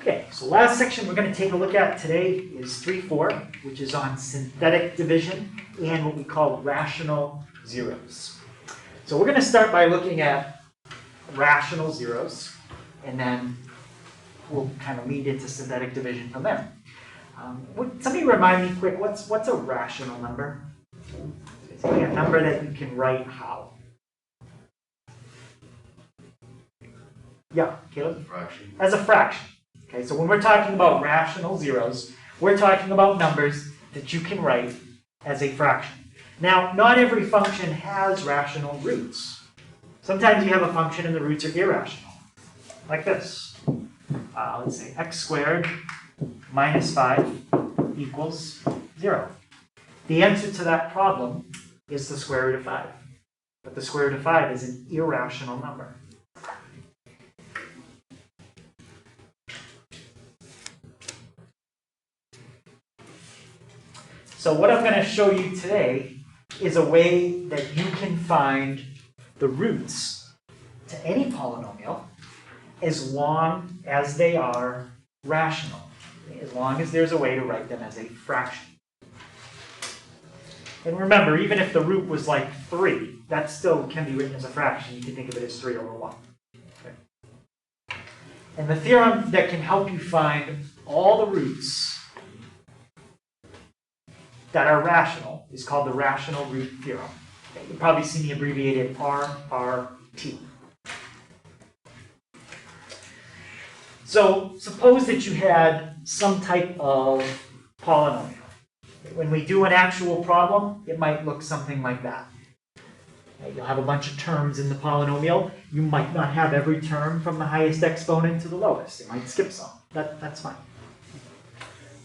Okay, so last section we're going to take a look at today is 3.4, which is on synthetic division and what we call rational zeros. So we're going to start by looking at rational zeros, and then we'll kind of lead into synthetic division from there. Somebody remind me quick, what's a rational number? It's a number that you can write how? Yeah, Caleb? Fraction. As a fraction. Okay, so when we're talking about rational zeros, we're talking about numbers that you can write as a fraction. Now, not every function has rational roots. Sometimes you have a function and the roots are irrational, like this. Let's say x squared minus 5 equals 0. The answer to that problem is the square root of 5. But the square root of 5 is an irrational number. So what I'm going to show you today is a way that you can find the roots to any polynomial as long as they are rational, as long as there's a way to write them as a fraction. And remember, even if the root was like 3, that still can be written as a fraction. You can think of it as 3 over 1. Okay. And the theorem that can help you find all the roots that are rational is called the rational root theorem. Okay, you'll probably see me abbreviate it RRT. So suppose that you had some type of polynomial. When we do an actual problem, it might look something like that. Okay, you'll have a bunch of terms in the polynomial. You might not have every term from the highest exponent to the lowest. You might skip some. That's fine.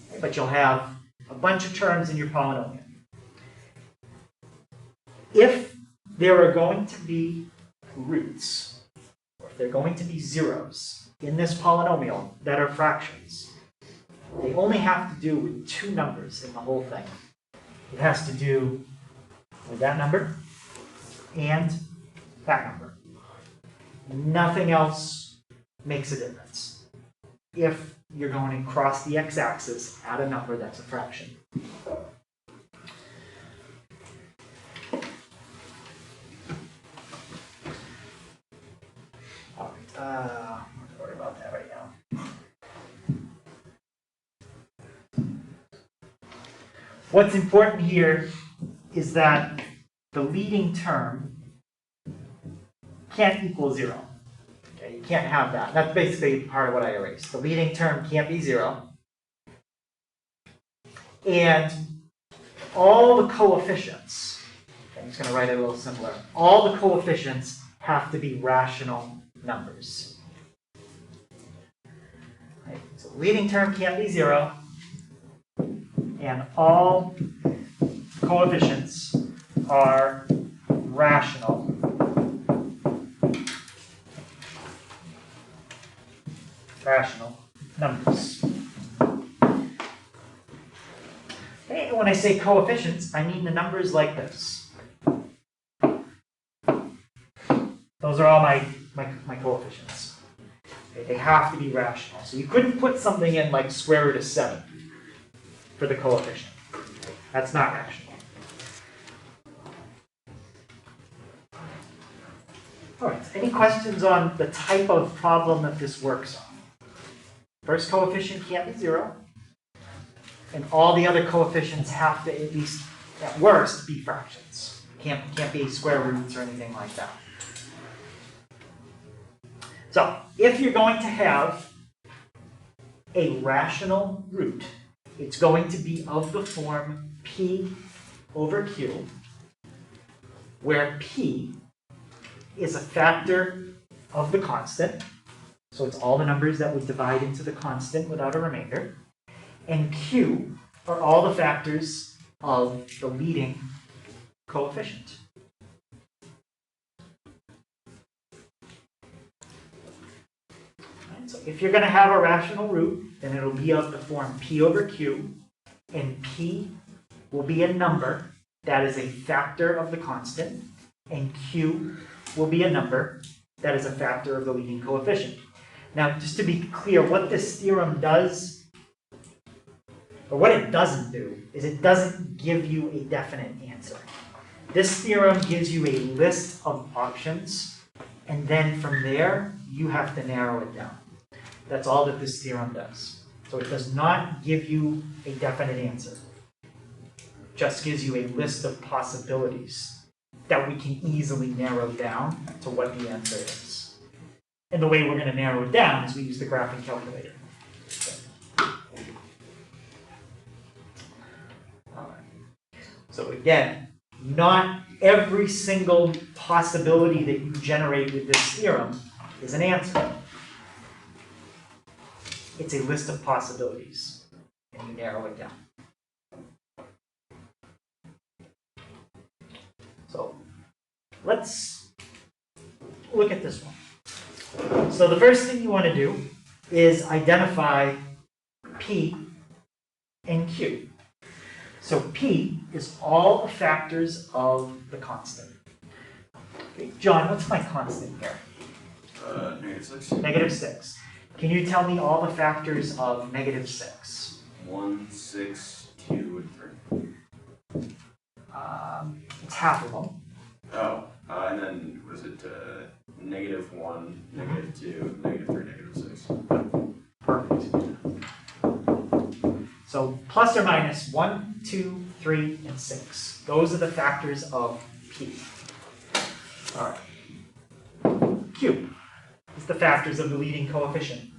Okay, but you'll have a bunch of terms in your polynomial. If there are going to be roots, or if there are going to be zeros in this polynomial that are fractions, they only have to do with two numbers in the whole thing. It has to do with that number and that number. Nothing else makes a difference if you're going to cross the x-axis at a number that's a fraction. All right, don't worry about that right now. What's important here is that the leading term can't equal 0. Okay, you can't have that. That's basically part of what I erased. The leading term can't be 0. And all the coefficients, okay, I'm just going to write it a little simpler. All the coefficients have to be rational numbers. Right, so the leading term can't be 0. And all coefficients are rational numbers. Okay, and when I say coefficients, I mean the numbers like this. Those are all my coefficients. Okay, they have to be rational. So you couldn't put something in like square root of 7 for the coefficient. That's not rational. All right, any questions on the type of problem that this works on? First coefficient can't be 0, and all the other coefficients have to, at least at worst, be fractions. Can't be square roots or anything like that. So, if you're going to have a rational root, it's going to be of the form P over Q, where P is a factor of the constant. So it's all the numbers that would divide into the constant without a remainder. And Q are all the factors of the leading coefficient. Right, so if you're going to have a rational root, then it'll be of the form P over Q, and P will be a number that is a factor of the constant, and Q will be a number that is a factor of the leading coefficient. Now, just to be clear, what this theorem does, or what it doesn't do, is it doesn't give you a definite answer. This theorem gives you a list of options, and then from there, you have to narrow it down. That's all that this theorem does. So it does not give you a definite answer. It just gives you a list of possibilities that we can easily narrow down to what the answer is. And the way we're going to narrow it down is we use the graphing calculator. All right. So again, not every single possibility that you generate with this theorem is an answer. It's a list of possibilities, and you narrow it down. So let's look at this one. So the first thing you want to do is identify P and Q. So P is all the factors of the constant. Okay, John, what's my constant here? -6. -6. Can you tell me all the factors of -6? 1, 6, 2, and 3. It's half of them. Oh, and then was it -1, -2, -3, -6? Perfect. So plus or minus 1, 2, 3, and 6. Those are the factors of P. All right. Q is the factors of the leading coefficient.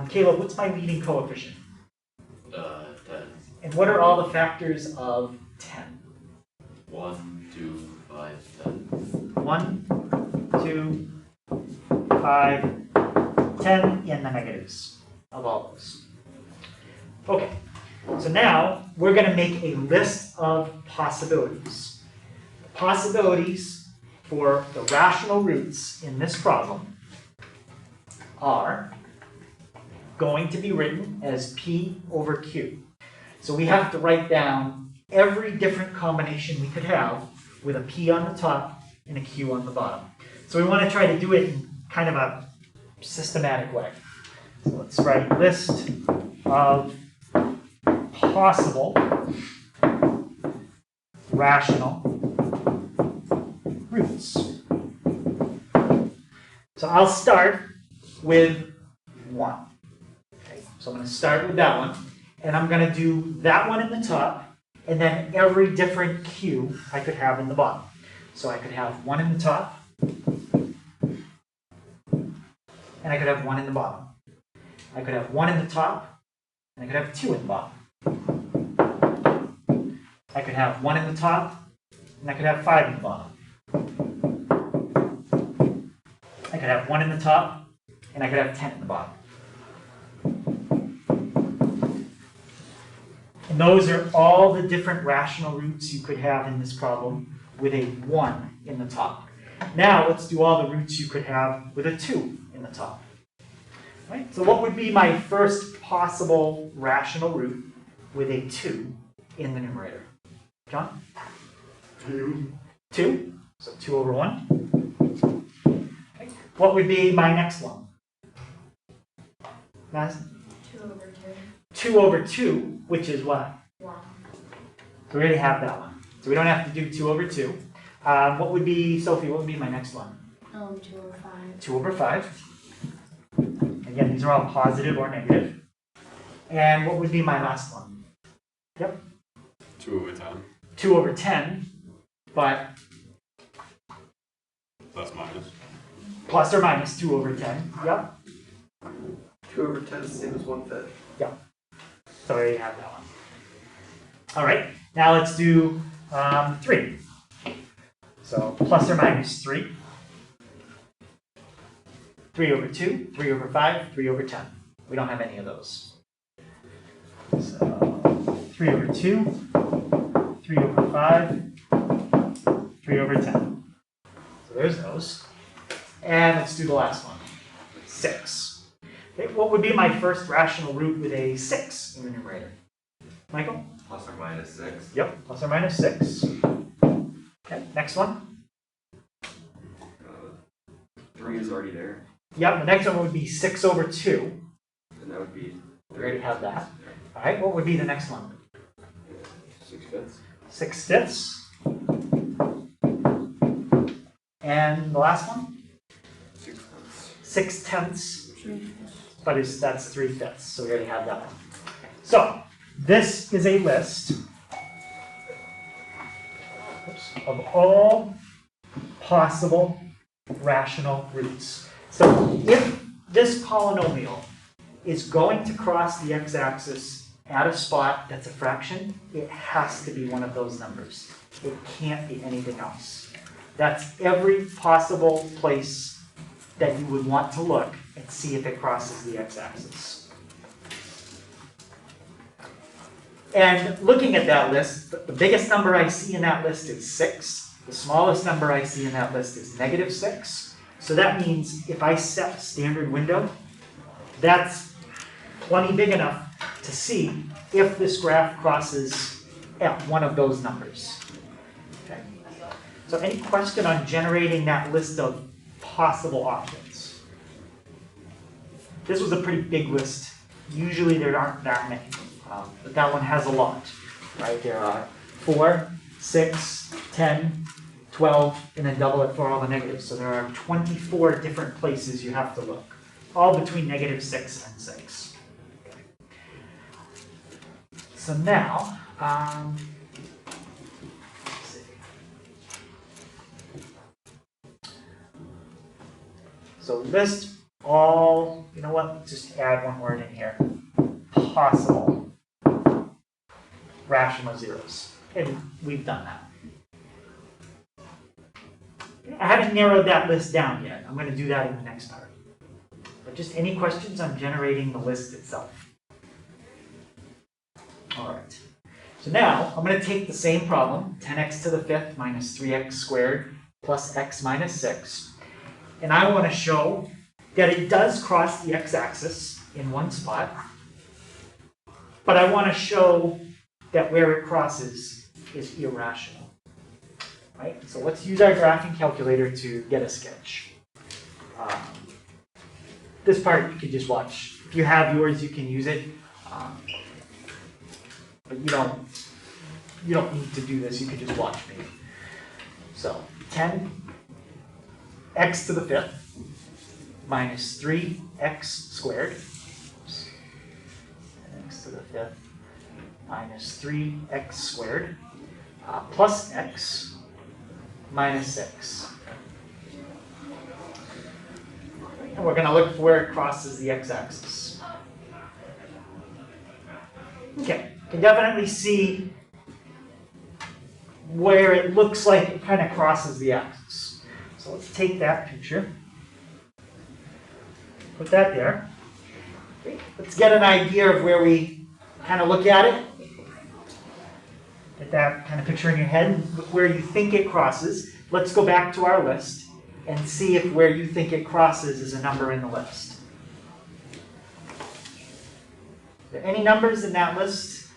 Caleb, what's my leading coefficient? 10. And what are all the factors of 10? 1, 2, 5, 10. 1, 2, 5, 10, and the negatives of all those. Okay, so now we're going to make a list of possibilities. The possibilities for the rational roots in this problem are going to be written as P over Q. So we have to write down every different combination we could have with a P on the top and a Q on the bottom. So we want to try to do it in kind of a systematic way. So let's write list of possible rational roots. So I'll start with 1. Okay, so I'm going to start with that one, and I'm going to do that one in the top, and then every different Q I could have in the bottom. So I could have 1 in the top, and I could have 1 in the bottom. I could have 1 in the top, and I could have 2 in the bottom. I could have 1 in the top, and I could have 5 in the bottom. I could have 1 in the top, and I could have 10 in the bottom. And those are all the different rational roots you could have in this problem with a 1 in the top. Now let's do all the roots you could have with a 2 in the top. Right? So what would be my first possible rational root with a 2 in the numerator? John? 2. 2? So 2 over 1. Okay. What would be my next one? Madison? 2 over 2. 2 over 2, which is what? 1. So we already have that one. So we don't have to do 2 over 2. What would be, Sophie, what would be my next one? 2 over 5. 2 over 5. Again, these are all positive or negative. And what would be my last one? Yep. 2 over 10. 2 over 10, but Plus minus. plus or minus 2 over 10. Yep. 2 over 10 is the same as 1/5. Yep. So we already have that one. All right. Now let's do 3. So plus or minus 3. 3 over 2, 3 over 5, 3 over 10. We don't have any of those. So 3 over 2, 3 over 5, 3 over 10. So there's those. And let's do the last one. 6. Okay, what would be my first rational root with a 6 in the numerator? Michael? Plus or minus 6. Yep, plus or minus 6. Okay, next one. 3 is already there. Yep, the next one would be 6 over 2. And that would be We already have that. All right, what would be the next one? 6/5. 6/5. And the last one? 6/10. But that's 3/5, so we already have that one. So, this is a list of all possible rational roots. So, if this polynomial is going to cross the x-axis at a spot that's a fraction, it has to be one of those numbers. It can't be anything else. That's every possible place that you would want to look and see if it crosses the x-axis. And looking at that list, the biggest number I see in that list is 6. The smallest number I see in that list is -6. So that means if I set a standard window, that's plenty big enough to see if this graph crosses at one of those numbers. Okay. So any question on generating that list of possible options? This was a pretty big list. Usually there aren't that many, but that one has a lot, right? There are 4, 6, 10, 12, and then double it for all the negatives. So there are 24 different places you have to look, all between -6 and 6. So now, let's see. So list all, you know what, just add one word in here. Possible rational zeros. And we've done that. I haven't narrowed that list down yet. I'm going to do that in the next part. But just any questions on generating the list itself? All right. So now I'm going to take the same problem, 10x to the 5th minus 3x squared plus x minus 6. And I want to show that it does cross the x-axis in one spot. But I want to show that where it crosses is irrational. Right? So let's use our graphing calculator to get a sketch. This part you can just watch. If you have yours, you can use it. But you don't need to do this. You can just watch me. So 10x to the 5th minus 3x squared. Oops. 10x to the 5th minus 3x squared plus x minus 6. And we're going to look for where it crosses the x-axis. Okay, you can definitely see where it looks like it kind of crosses the axis. So let's take that picture, put that there. Okay, let's get an idea of where we kind of look at it. Get that kind of picture in your head, where you think it crosses. Let's go back to our list and see if where you think it crosses is a number in the list. Are there any numbers in that list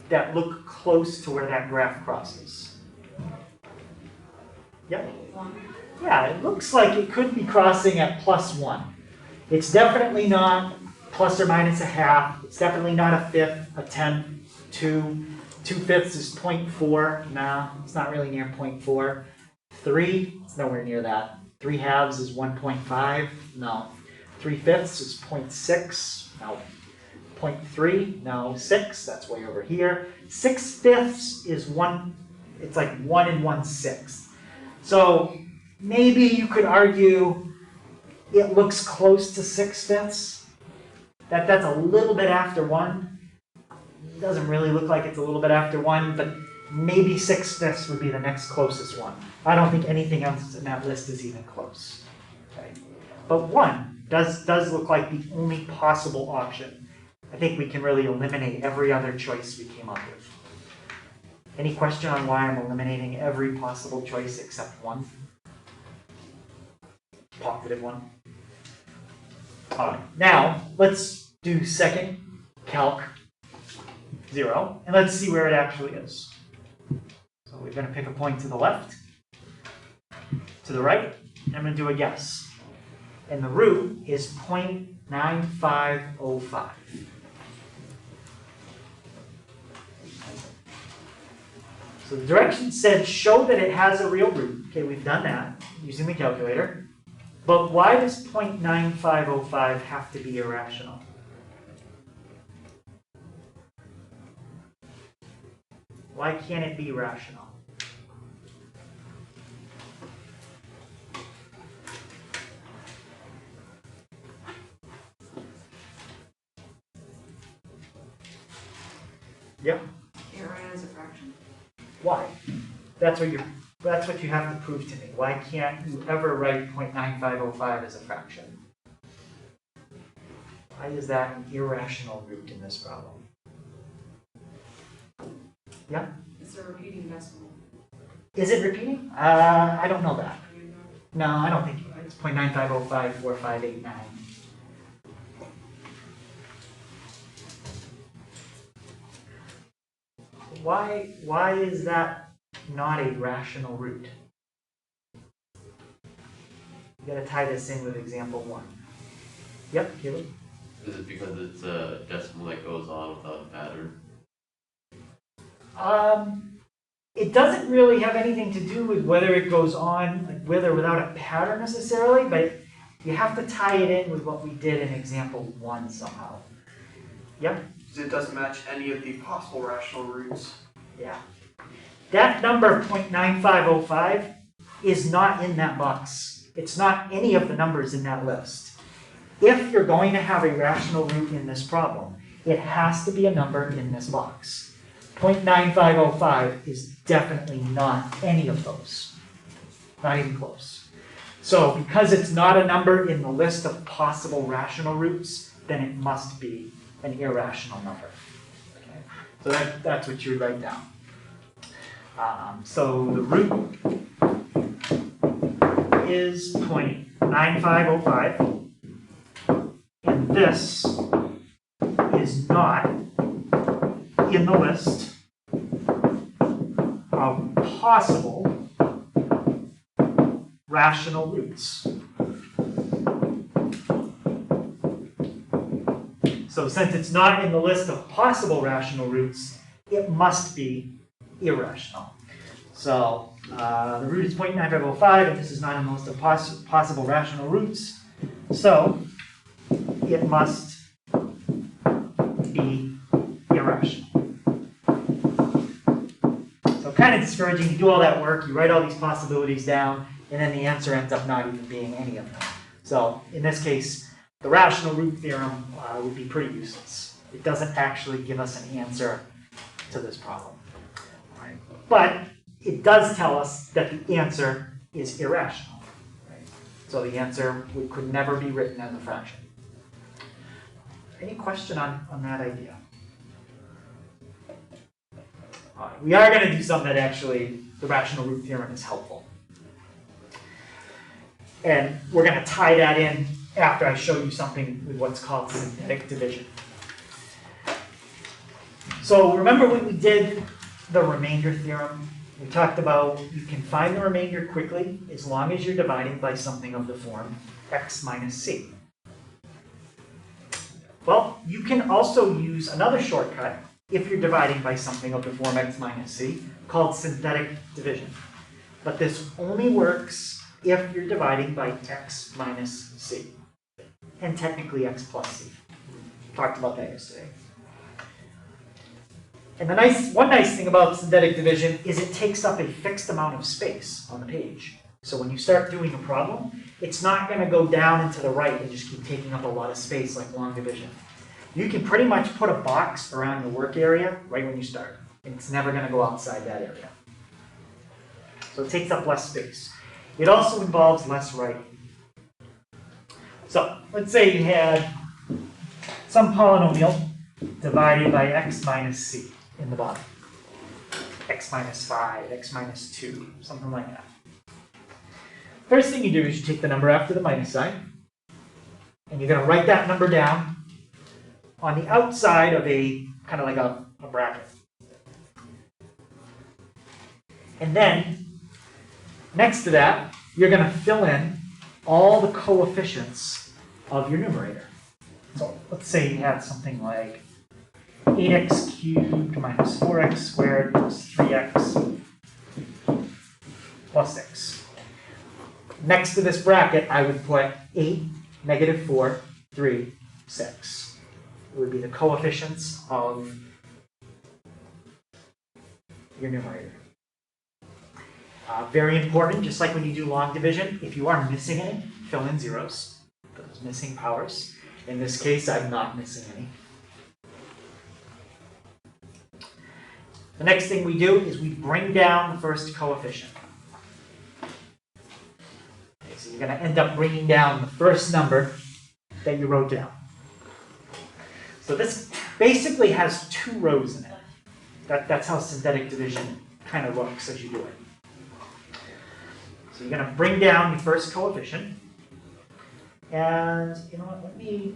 that look close to where that graph crosses? Yep. Yeah, it looks like it could be crossing at +1. It's definitely not plus or minus a half. It's definitely not a fifth, a tenth, 2. 2/5 is 0.4. Nah, it's not really near 0.4. 3, it's nowhere near that. 3/2 is 1.5. No. 3/5 is 0.6. No. 0.3. No. 6, that's way over here. 6/5 is 1. It's like 1 1/6. So maybe you could argue it looks close to 6/5. That's a little bit after 1. It doesn't really look like it's a little bit after 1, but maybe 6/5 would be the next closest one. I don't think anything else in that list is even close. Okay. But 1 does look like the only possible option. I think we can really eliminate every other choice we came up with. Any question on why I'm eliminating every possible choice except 1? Positive 1. All right. Now, let's do second calc 0, and let's see where it actually is. So we're going to pick a point to the left, to the right, and I'm going to do a guess. and the root is 0.9505. So the direction said show that it has a real root. Okay, we've done that using the calculator. But why does 0.9505 have to be irrational? Why can't it be rational? Yep. Can't write it as a fraction. Why? That's what you have to prove to me. Why can't you ever write 0.9505 as a fraction? Why is that an irrational root in this problem? Yeah? It's a repeating decimal. Is it repeating? I don't know that. No, I don't think it's 0.95054589. Why is that not a rational root? You gotta tie this in with example 1. Yep, Caleb? Is it because it's a decimal that goes on without a pattern? It doesn't really have anything to do with whether it goes on, like with or without a pattern necessarily, but you have to tie it in with what we did in example 1 somehow. Yep? It doesn't match any of the possible rational roots. Yeah. That number 0.9505 is not in that box. It's not any of the numbers in that list. If you're going to have a rational root in this problem, it has to be a number in this box. 0.9505 is definitely not any of those. Not even close. So because it's not a number in the list of possible rational roots, then it must be an irrational number. Okay. So that's what you would write down. So the root is 0.9505, and this is not in the list of possible rational roots. So since it's not in the list of possible rational roots, it must be irrational. So the root is 0.9505, and this is not in the list of possible rational roots. So it must be irrational. So kind of discouraging. You do all that work, you write all these possibilities down, and then the answer ends up not even being any of them. So in this case, the rational root theorem would be pretty useless. It doesn't actually give us an answer to this problem. Right? But it does tell us that the answer is irrational. Right? So the answer could never be written as a fraction. Any question on that idea? All right, we are going to do something that actually the rational root theorem is helpful. And we're going to tie that in after I show you something with what's called synthetic division. So remember when we did the remainder theorem? We talked about you can find the remainder quickly as long as you're dividing by something of the form x minus c. Well, you can also use another shortcut if you're dividing by something of the form x minus c called synthetic division. But this only works if you're dividing by x minus c, and technically x plus c. We talked about that yesterday. And one nice thing about synthetic division is it takes up a fixed amount of space on the page. So when you start doing a problem, it's not going to go down and to the right and just keep taking up a lot of space like long division. You can pretty much put a box around your work area right when you start, and it's never going to go outside that area. So it takes up less space. It also involves less writing. So let's say you had some polynomial divided by x minus c in the bottom. X minus 5, x minus 2, something like that. First thing you do is you take the number after the minus sign, and you're going to write that number down on the outside of a kind of like a bracket. And then next to that, you're going to fill in all the coefficients of your numerator. So let's say you had something like 8x cubed minus 4x squared plus 3x plus 6. Next to this bracket, I would put 8, negative 4, 3, 6. It would be the coefficients of your numerator. Very important, just like when you do long division, if you are missing any, fill in zeros, those missing powers. In this case, I'm not missing any. The next thing we do is we bring down the first coefficient. Okay, so you're going to end up bringing down the first number that you wrote down. So this basically has 2 rows in it. That's how synthetic division kind of looks as you do it. So you're going to bring down your first coefficient. And you know what, do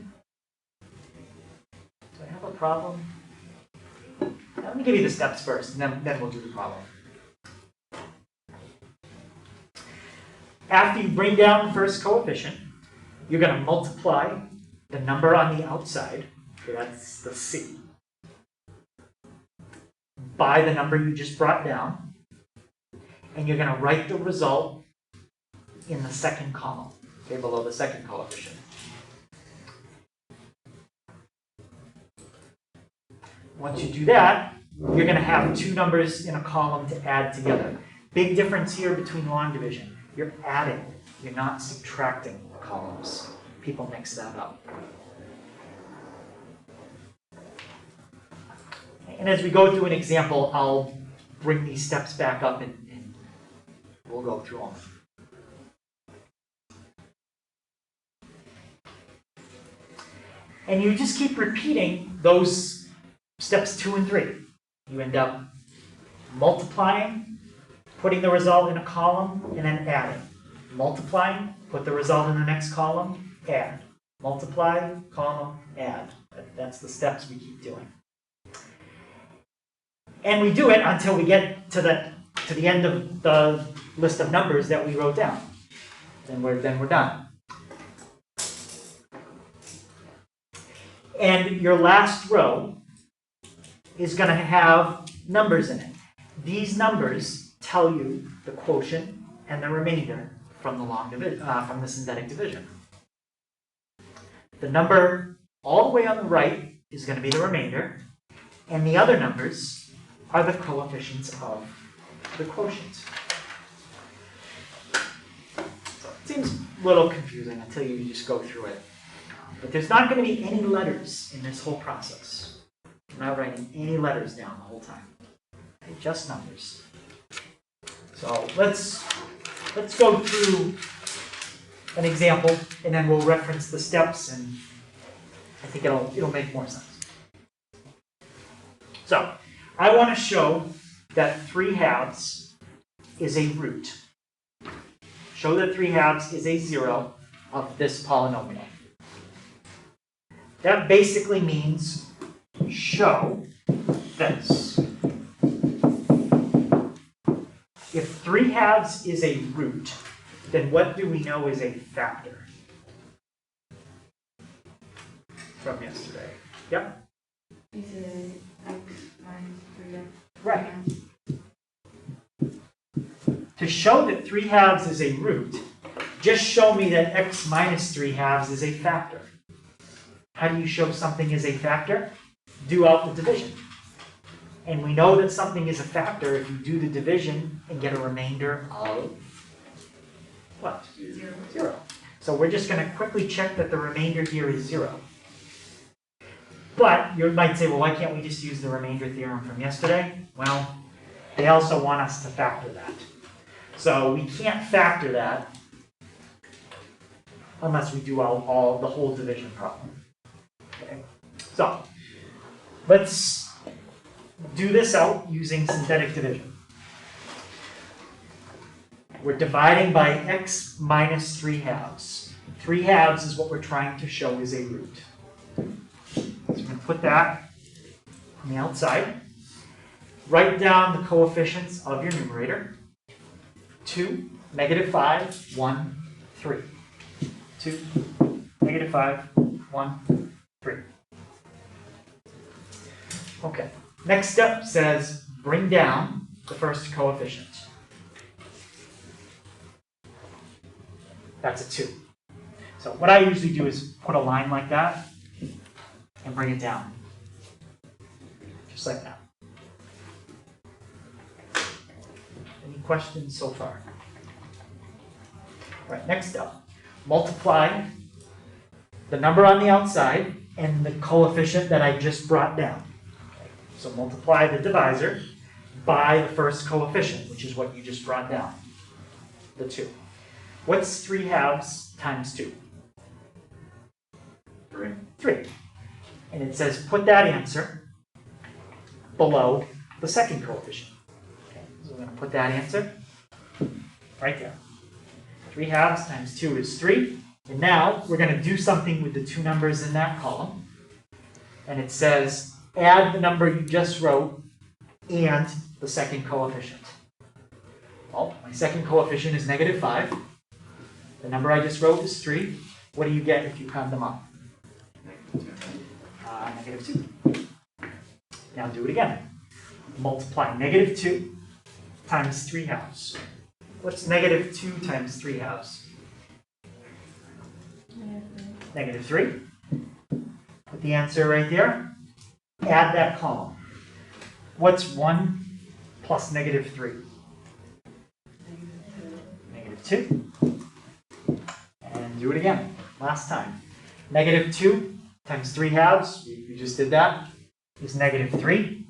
I have a problem? Let me give you the steps first, and then we'll do the problem. After you bring down the first coefficient, you're going to multiply the number on the outside, okay, that's the C, by the number you just brought down, and you're going to write the result in the second column, okay, below the second coefficient. Once you do that, you're going to have 2 numbers in a column to add together. Big difference here between long division. You're adding, you're not subtracting columns. People mix that up. And as we go through an example, I'll bring these steps back up and we'll go through them. And you just keep repeating those steps 2 and 3. You end up multiplying, putting the result in a column, and then adding. Multiplying, put the result in the next column, add. Multiply, column, add. That's the steps we keep doing. And we do it until we get to the end of the list of numbers that we wrote down. Then we're done. And your last row is going to have numbers in it. These numbers tell you the quotient and the remainder from the synthetic division. The number all the way on the right is going to be the remainder, and the other numbers are the coefficients of the quotient. So it seems a little confusing until you just go through it. But there's not going to be any letters in this whole process. I'm not writing any letters down the whole time. Okay, just numbers. So let's go through an example, and then we'll reference the steps, and I think it'll make more sense. So I want to show that 3/2 is a root. Show that 3/2 is a 0 of this polynomial. That basically means show this. If 3/2 is a root, then what do we know is a factor? From yesterday. Yep. Is it x minus 3x? Right. To show that 3/2 is a root, just show me that x minus 3/2 is a factor. How do you show something is a factor? Do out the division. And we know that something is a factor if you do the division and get a remainder of what? 0. 0. So we're just going to quickly check that the remainder here is 0. But you might say, well, why can't we just use the remainder theorem from yesterday? Well, they also want us to factor that. So we can't factor that unless we do the whole division problem. Okay. So let's do this out using synthetic division. We're dividing by x minus 3/2. 3/2 is what we're trying to show is a root. So we're going to put that on the outside. Write down the coefficients of your numerator. 2, -5, 1, 3. 2, negative 5, 1, 3. Okay. Next step says bring down the first coefficient. That's a 2. So what I usually do is put a line like that and bring it down. Just like that. Any questions so far? All right, next up. Multiply the number on the outside and the coefficient that I just brought down. Okay. So multiply the divisor by the first coefficient, which is what you just brought down, the 2. What's 3 halves times 2? 3. And it says put that answer below the second coefficient. Okay, so we're going to put that answer right there. 3 halves times 2 is 3. And now we're going to do something with the 2 numbers in that column. And it says add the number you just wrote and the second coefficient. Well, my second coefficient is negative 5. The number I just wrote is 3. What do you get if you round them up? Negative 2. Now do it again. Multiply negative 2 times 3 halves. What's negative 2 times 3 halves? Negative 3. Put the answer right there. Add that column. What's 1 plus negative 3? Negative 2. And do it again. Last time. Negative 2 times 3 halves, you just did that, is negative 3.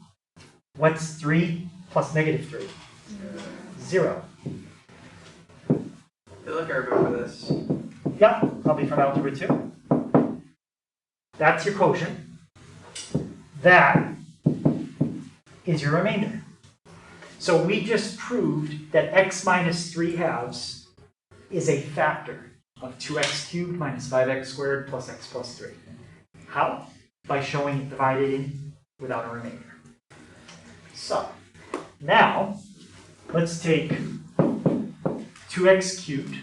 What's 3 plus negative 3? 0. I feel like I remember this. Yeah, probably from algebra 2. That's your quotient. That is your remainder. So we just proved that x minus 3 halves is a factor of 2x cubed minus 5x squared plus x plus 3. How? By showing it divided in without a remainder. So, now, let's take 2x cubed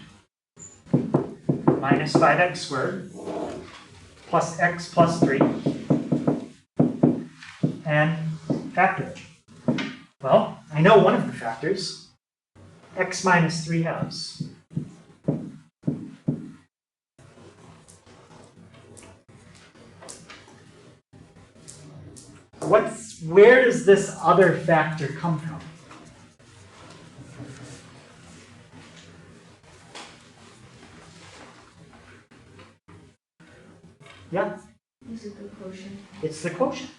minus 5x squared plus x plus 3 and factor it. Well, I know one of the factors, x minus 3 halves. Where does this other factor come from? Yeah? Is it the quotient? It's the quotient.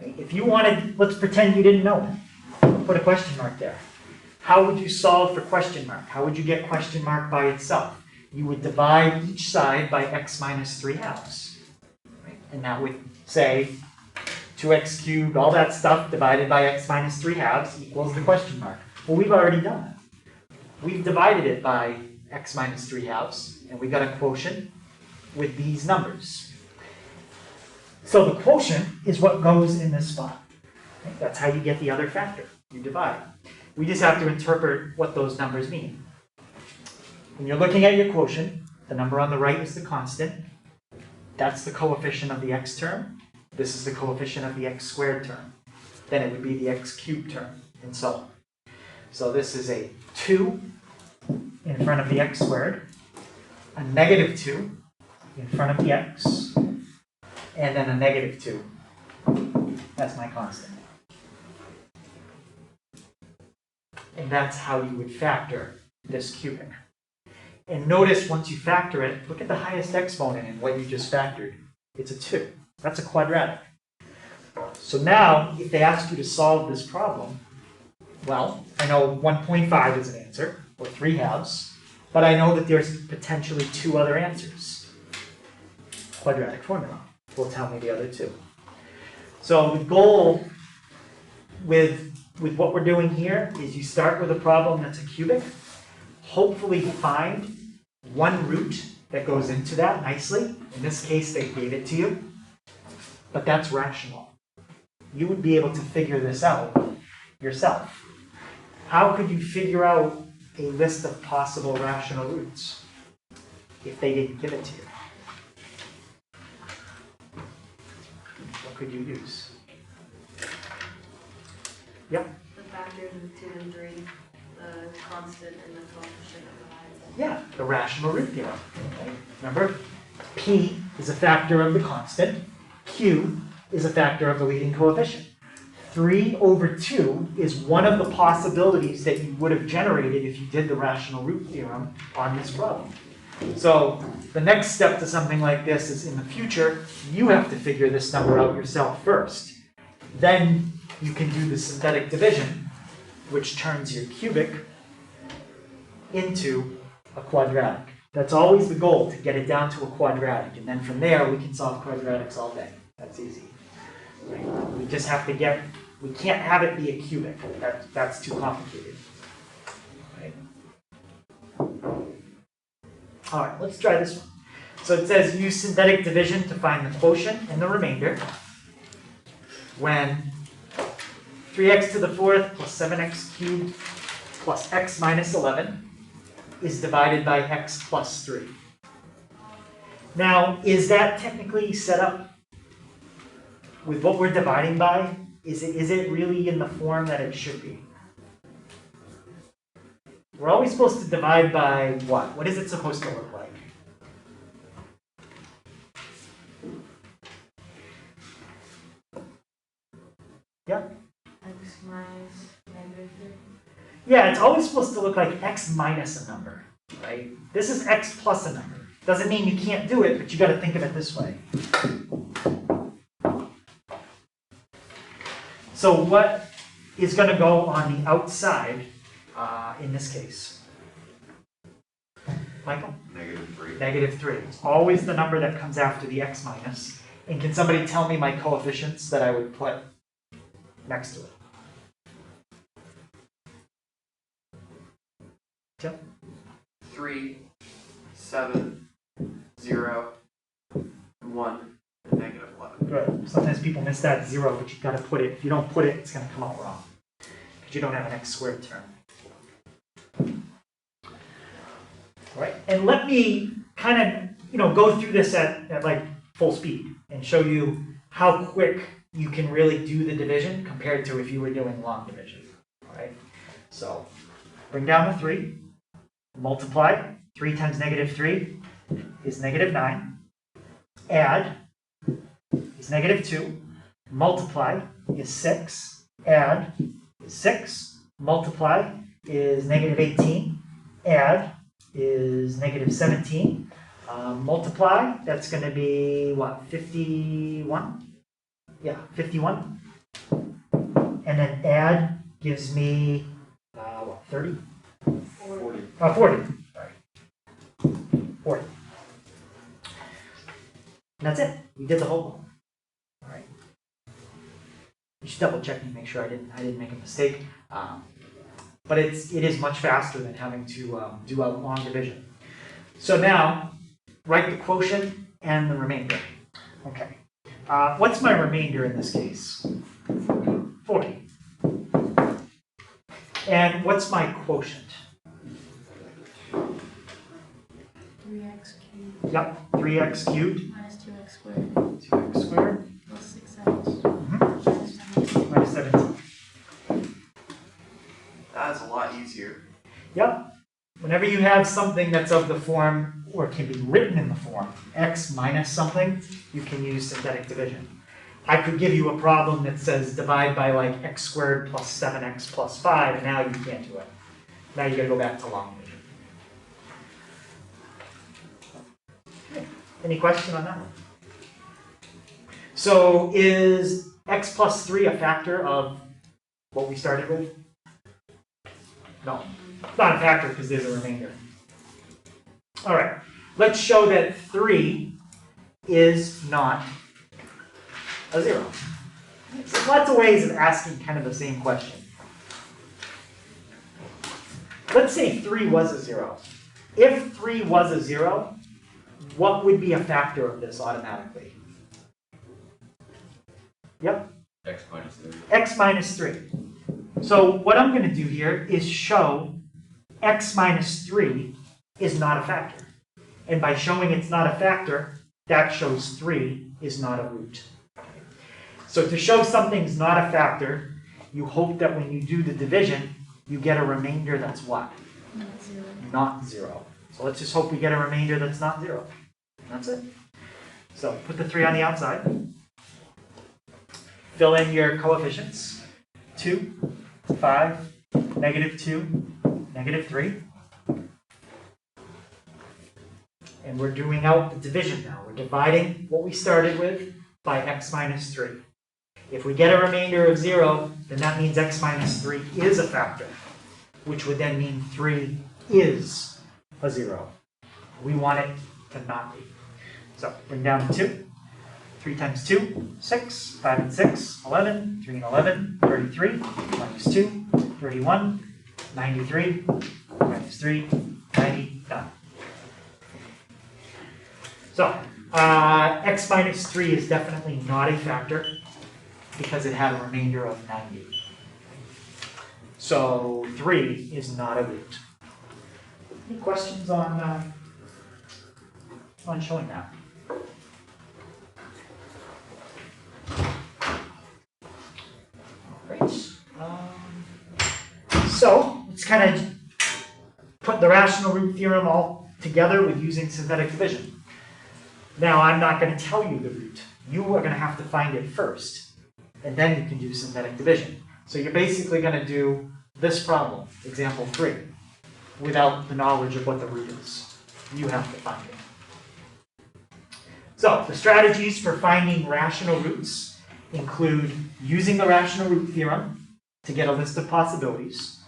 Right? If you wanted, let's pretend you didn't know it. Put a question mark there. How would you solve for question mark? How would you get question mark by itself? You would divide each side by x minus 3 halves. Right? And that would say 2x cubed, all that stuff divided by x minus 3 halves equals the question mark. Well, we've already done that. We've divided it by x minus 3 halves, and we got a quotient with these numbers. So the quotient is what goes in this spot. Okay? That's how you get the other factor. You divide. We just have to interpret what those numbers mean. When you're looking at your quotient, the number on the right is the constant. That's the coefficient of the x term. This is the coefficient of the x squared term. Then it would be the x cubed term, and so on. So this is a 2 in front of the x squared, a negative 2 in front of the x, and then a negative 2. That's my constant. And that's how you would factor this cubic. And notice once you factor it, look at the highest exponent in what you just factored. It's a 2. That's a quadratic. So now, if they ask you to solve this problem, well, I know 1.5 is an answer, or 3 halves, but I know that there's potentially 2 other answers. Quadratic formula will tell me the other 2. So the goal with what we're doing here is you start with a problem that's a cubic, hopefully find one root that goes into that nicely. In this case, they gave it to you. But that's rational. You would be able to figure this out yourself. How could you figure out a list of possible rational roots? if they didn't give it to you? What could you use? Yep. The factors of 2 and 3, the constant and the coefficient of the Yeah, the rational root theorem. Okay. Remember, P is a factor of the constant, Q is a factor of the leading coefficient. 3 over 2 is one of the possibilities that you would have generated if you did the rational root theorem on this problem. So the next step to something like this is in the future, you have to figure this number out yourself first. Then you can do the synthetic division, which turns your cubic into a quadratic. That's always the goal, to get it down to a quadratic. And then from there, we can solve quadratics all day. That's easy. Right? We just have to get, we can't have it be a cubic. That's too complicated. Right? All right, let's try this one. So it says use synthetic division to find the quotient and the remainder when 3x to the 4th plus 7x cubed plus x minus 11 is divided by x plus 3. Now, is that technically set up with what we're dividing by? Is it really in the form that it should be? We're always supposed to divide by what? What is it supposed to look like? Yeah? X minus -3. Yeah, it's always supposed to look like x minus a number, right? This is x plus a number. Doesn't mean you can't do it, but you got to think of it this way. So what is going to go on the outside in this case? Michael? -3. -3. It's always the number that comes after the x minus. And can somebody tell me my coefficients that I would put next to it? Tim? 3, 7, 0, 1, and -11. Good. Sometimes people miss that 0, but you've got to put it. If you don't put it, it's going to come out wrong. Because you don't have an x squared term. All right. And let me kind of, go through this at like full speed and show you how quick you can really do the division compared to if you were doing long division. All right. So bring down the 3. Multiply. 3 times -3 is -9. Add is -2. Multiply is 6. Add is 6. Multiply is -18. Add is -17. Multiply, that's going to be what, 51? Yeah, 51. And then add gives me, what, 30? 40. 40. Sorry. 40. And that's it. We did the whole one. All right. You should double check and make sure I didn't make a mistake. But it is much faster than having to do a long division. So now, write the quotient and the remainder. Okay. What's my remainder in this case? 40. And what's my quotient? 3x cubed Yep, 3x cubed minus 2x squared 2x squared plus 6x minus 17. That's a lot easier. Yep. Whenever you have something that's of the form, or can be written in the form, x minus something, you can use synthetic division. I could give you a problem that says divide by like x squared plus 7x plus 5, and now you can't do it. Now you got to go back to long division. Okay. Any question on that one? So is x plus 3 a factor of what we started with? No. It's not a factor because there's a remainder. All right, let's show that 3 is not a 0. So there's lots of ways of asking kind of the same question. Let's say 3 was a 0. If 3 was a 0, what would be a factor of this automatically? Yep. X minus 3. X minus 3. So what I'm going to do here is show x minus 3 is not a factor. And by showing it's not a factor, that shows 3 is not a root. So to show something's not a factor, you hope that when you do the division, you get a remainder that's what? Not 0. So let's just hope we get a remainder that's not 0. That's it. So put the 3 on the outside. Fill in your coefficients. 2, 5, -2, -3. And we're doing out the division now. We're dividing what we started with by x minus 3. If we get a remainder of 0, then that means x minus 3 is a factor, which would then mean 3 is a 0. We want it to not be. So bring down the 2. 3 times 2, 6. 5 and 6, 11. 3 and 11, 33. Minus 2, 31. 93. Minus 3, 90. Done. So, x minus 3 is definitely not a factor because it had a remainder of 90. So 3 is not a root. Any questions on showing that? Great. So let's kind of put the rational root theorem all together with using synthetic division. Now I'm not going to tell you the root. You are going to have to find it first, and then you can do synthetic division. So you're basically going to do this problem, example 3, without the knowledge of what the root is. You have to find it. So the strategies for finding rational roots include using the rational root theorem to get a list of possibilities,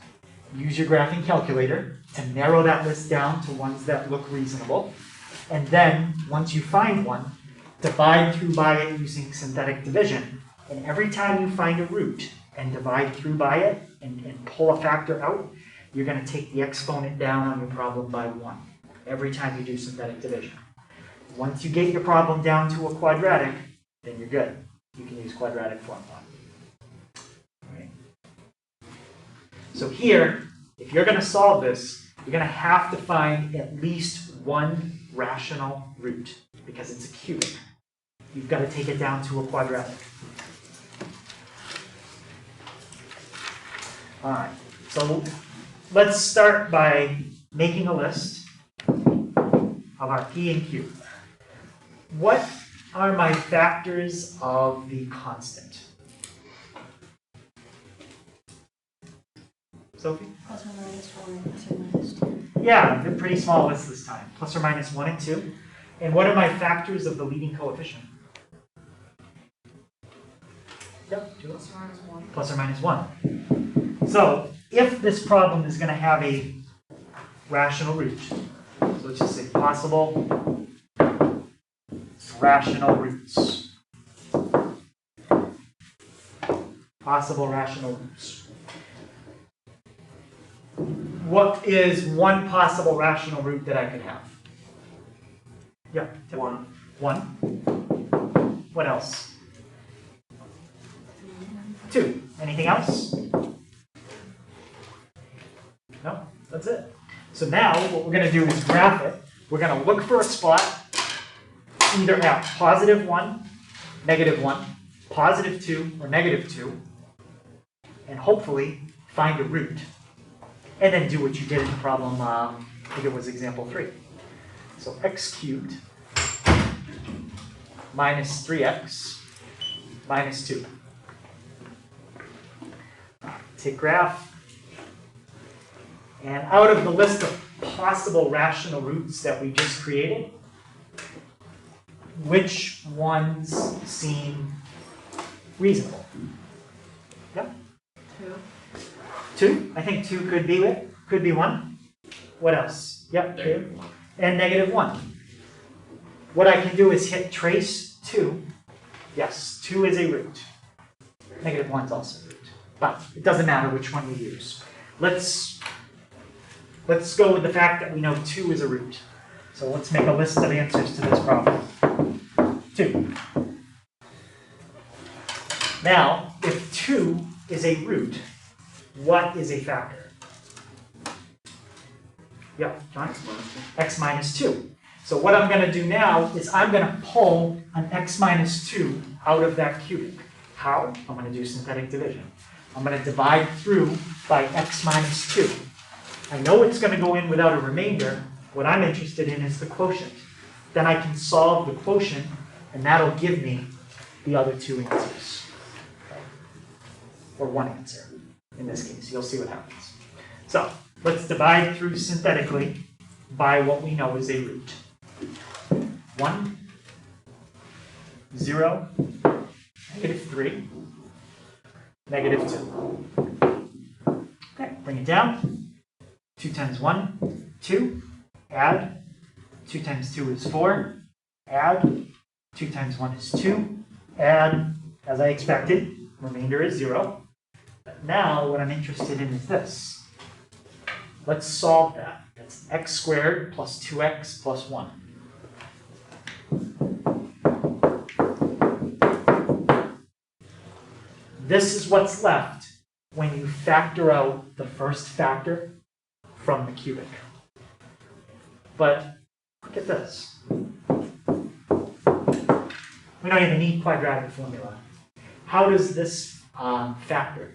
use your graphing calculator to narrow that list down to ones that look reasonable, and then once you find one, divide through by it using synthetic division. And every time you find a root and divide through by it and pull a factor out, you're going to take the exponent down on your problem by 1 every time you do synthetic division. Once you get your problem down to a quadratic, then you're good. You can use quadratic formula. Right. So here, if you're going to solve this, you're going to have to find at least one rational root because it's a cubic. You've got to take it down to a quadratic. All right, so let's start by making a list of our P and Q. What are my factors of the constant? Sophie? Plus or minus 1, plus or minus 2. Yeah, they're pretty small lists this time. Plus or minus 1 and 2. And what are my factors of the leading coefficient? Yep, Plus or minus 1. plus or minus 1. So if this problem is going to have a rational root, so let's just say possible rational roots. Possible rational roots. What is one possible rational root that I could have? Yeah. 1. 1. What else? 2. Anything else? No, that's it. So now what we're going to do is graph it. We're going to look for a spot either at positive 1, negative 1, positive 2, or negative 2, and hopefully find a root. And then do what you did in the problem, I think it was example 3. So x cubed minus 3x minus 2. Take graph. And out of the list of possible rational roots that we just created, which ones seem reasonable? Yep. 2. 2? I think 2 could be it. Could be 1. What else? Yep, 2. -1. And negative 1. What I can do is hit trace 2. Yes, 2 is a root. Negative 1 is also a root. But it doesn't matter which one we use. Let's go with the fact that we know 2 is a root. So let's make a list of answers to this problem. 2. Now, if 2 is a root, what is a factor? Yeah, John? X minus 2. So what I'm going to do now is I'm going to pull an x minus 2 out of that cubic. How? I'm going to do synthetic division. I'm going to divide through by x minus 2. I know it's going to go in without a remainder. What I'm interested in is the quotient. Then I can solve the quotient, and that'll give me the other two answers. Or one answer, in this case. You'll see what happens. So, let's divide through synthetically by what we know is a root. 1, 0, -3, -2. Okay, bring it down. 2 times 1, 2. Add. 2 times 2 is 4. Add. 2 times 1 is 2. Add. As I expected, remainder is 0. But now what I'm interested in is this. Let's solve that. That's x squared plus 2x plus 1. This is what's left when you factor out the first factor from the cubic. But look at this. We don't even need quadratic formula. How does this factor?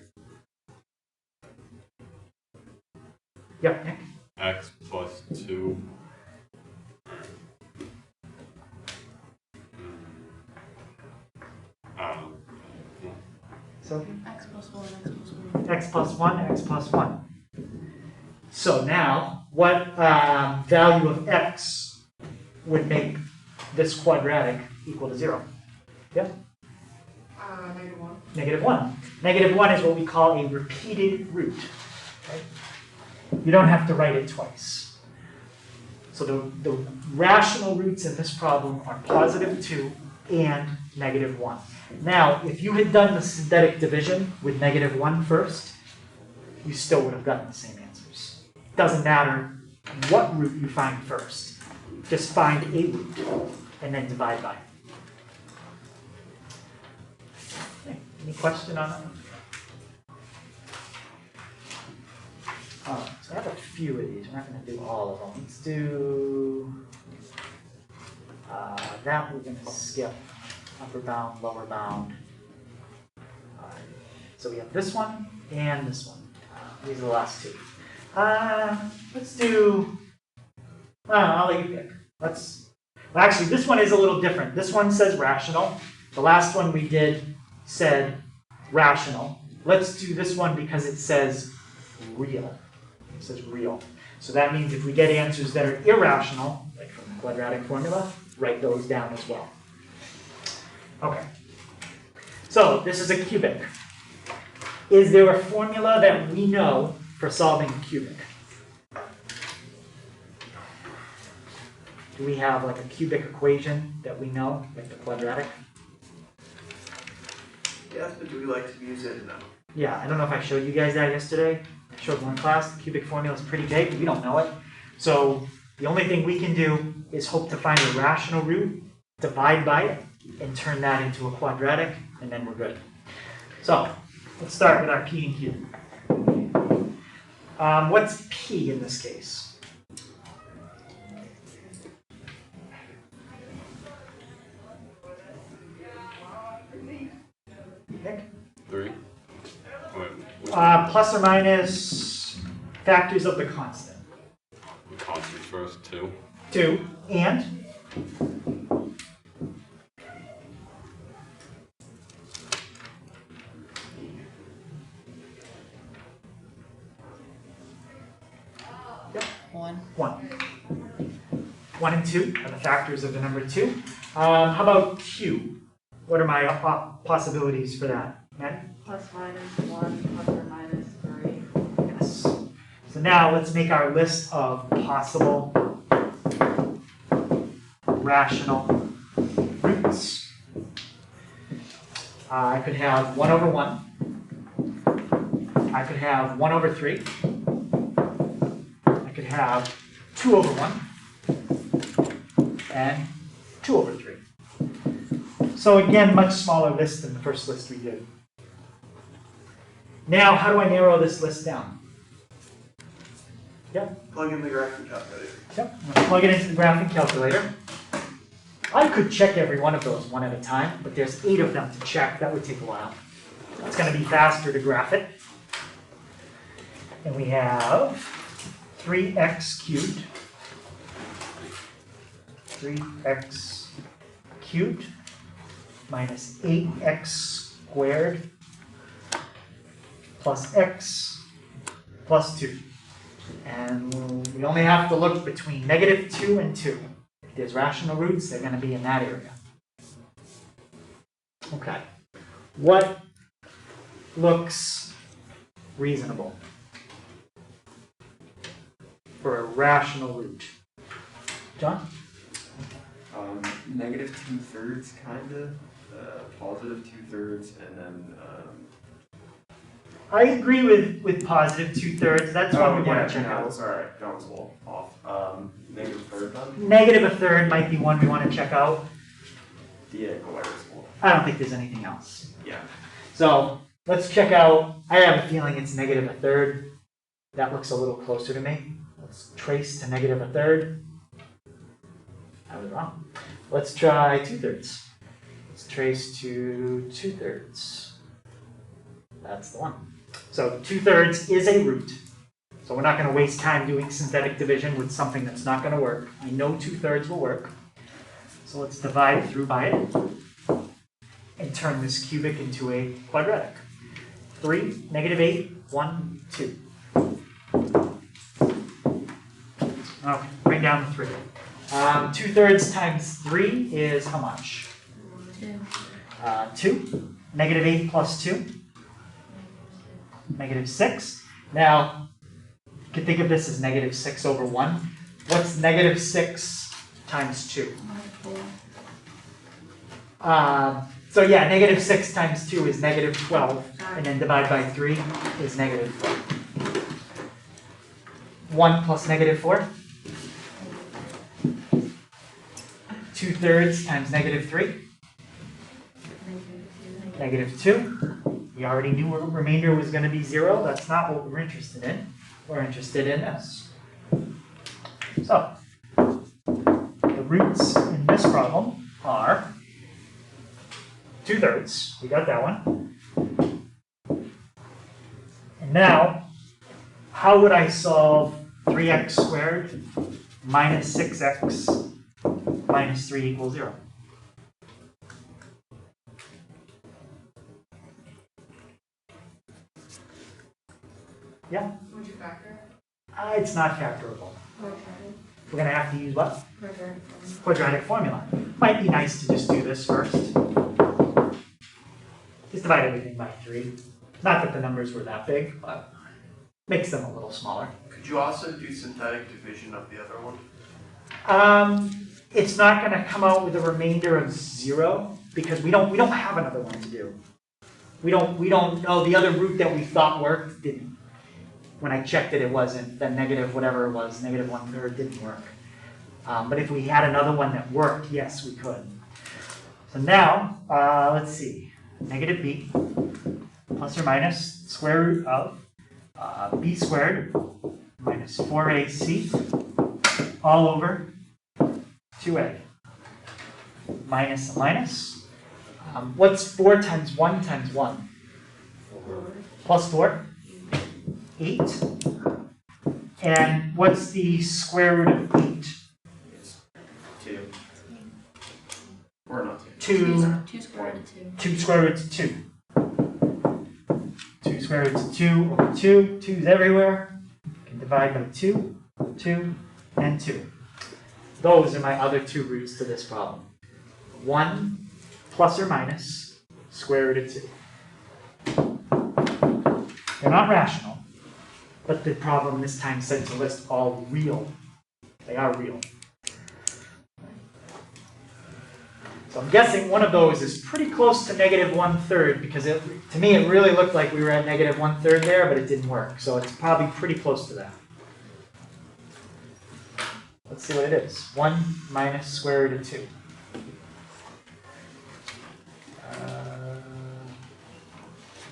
Yep, Nick? X plus 2. So X plus 1, X plus 1. x plus 1, x plus 1. So now, what value of x would make this quadratic equal to 0? Yeah? -1. -1. -1 is what we call a repeated root. Okay? You don't have to write it twice. So the rational roots in this problem are +2 and -1. Now, if you had done the synthetic division with -1 first, you still would have gotten the same answers. Doesn't matter what root you find first. Just find a root and then divide by it. Okay, any question on that? So I have a few of these. We're not going to do all of them. Let's do that. We're going to skip upper bound, lower bound. So we have this one and this one. These are the last two. Let's do. I'll let you pick. Well, actually, this one is a little different. This one says rational. The last one we did said rational. Let's do this one because it says real. It says real. So that means if we get answers that are irrational, like from the quadratic formula, write those down as well. Okay. So this is a cubic. Is there a formula that we know for solving a cubic? Do we have like a cubic equation that we know, like the quadratic? Yes, but do we like to use it? No. Yeah, I don't know if I showed you guys that yesterday. I showed one class. The cubic formula is pretty big. We don't know it. So the only thing we can do is hope to find a rational root, divide by it, and turn that into a quadratic, and then we're good. So let's start with our p and q. What's p in this case? Nick? 3. Wait, Plus or minus factors of the constant. constant first, 2. 2 and yep. 1. 1. 1 and 2 are the factors of the number 2. How about q? What are my possibilities for that? Matt? Plus minus 1, plus or minus 3. Yes. So now let's make our list of possible rational roots. I could have 1 over 1. I could have 1 over 3. I could have 2 over 1. And 2 over 3. So again, much smaller list than the first list we did. Now, how do I narrow this list down? Yep. Plug in the graphing calculator. Yep, I'm gonna plug it into the graphing calculator. I could check every one of those one at a time, but there's 8 of them to check. That would take a while. It's going to be faster to graph it. And we have 3x cubed. 3x cubed minus 8x squared plus x plus 2. And we only have to look between -2 and 2. If there's rational roots, they're going to be in that area. Okay. What looks reasonable for a rational root? John? Negative 2/3, kind of. Positive 2/3, and then. I agree with positive 2/3. That's one we want to check out. Sorry, that was a little off. Negative 1/3 then? Negative 1/3 might be one we want to check out. Yeah, go as well. I don't think there's anything else. Yeah. So let's check out. I have a feeling it's negative 1/3. That looks a little closer to me. Let's trace to negative 1/3. I was wrong. Let's try 2/3. Let's trace to 2/3. That's the one. So 2/3 is a root. So we're not going to waste time doing synthetic division with something that's not going to work. I know 2/3 will work. So let's divide through by it and turn this cubic into a quadratic. 3, -8, 1, 2. Okay, bring down the 3. 2/3 times 3 is how much? 2. -8 plus 2. -6. Now, you can think of this as -6 over 1. What's -6 times 2? So yeah, -6 times 2 is -12, and then divide by 3 is -4. 1 plus -4? 2/3 times -3? -2. We already knew our remainder was going to be 0. That's not what we're interested in. We're interested in this. So, the roots in this problem are 2/3. We got that one. And now, how would I solve 3x squared minus 6x minus 3 equals 0? Yeah? Would you factor? It's not factorable. We're going to have to use what? Quadratic formula. Might be nice to just do this first. Just divide everything by 3. Not that the numbers were that big, but makes them a little smaller. Could you also do synthetic division of the other one? It's not going to come out with a remainder of 0 because we don't have another one to do. We don't know the other root that we thought worked didn't. When I checked it, it wasn't. Then negative whatever it was, -1/3 didn't work. But if we had another one that worked, yes, we could. So now, let's see. -b plus or minus square root of b squared minus 4ac all over 2a minus a minus. What's 4 times 1 times 1? Plus 4? 8. And what's the square root of 8? 2. Or not 2. 2 square root of 2. 2 square roots of 2. 2 square roots of 2 over 2. 2's everywhere. You can divide by 2, 2, and 2. Those are my other 2 roots to this problem. 1 plus or minus square root of 2. They're not rational, but the problem this time said to list all real. They are real. So I'm guessing one of those is pretty close to -1/3 because to me it really looked like we were at -1/3 there, but it didn't work. So it's probably pretty close to that. Let's see what it is. 1 minus square root of 2.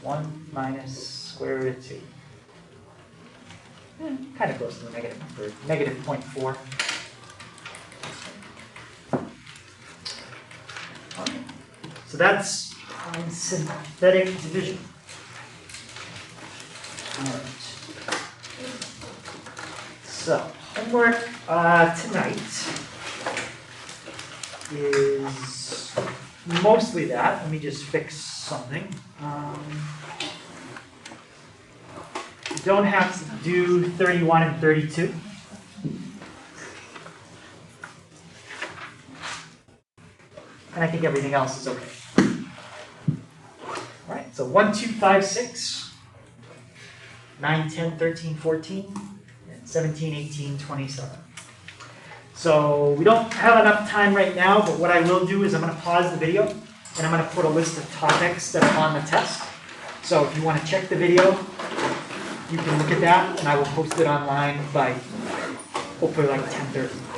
1 minus square root of 2. Kind of close to the negative number, negative 0.4. So that's synthetic division. Alright. So, homework tonight is mostly that. Let me just fix something. You don't have to do 31 and 32. And I think everything else is okay. All right, so 1, 2, 5, 6, 9, 10, 13, 14, and 17, 18, 27. So we don't have enough time right now, but what I will do is I'm going to pause the video, and I'm going to put a list of topics that are on the test. So if you want to check the video, you can look at that, and I will post it online by hopefully like 10:30.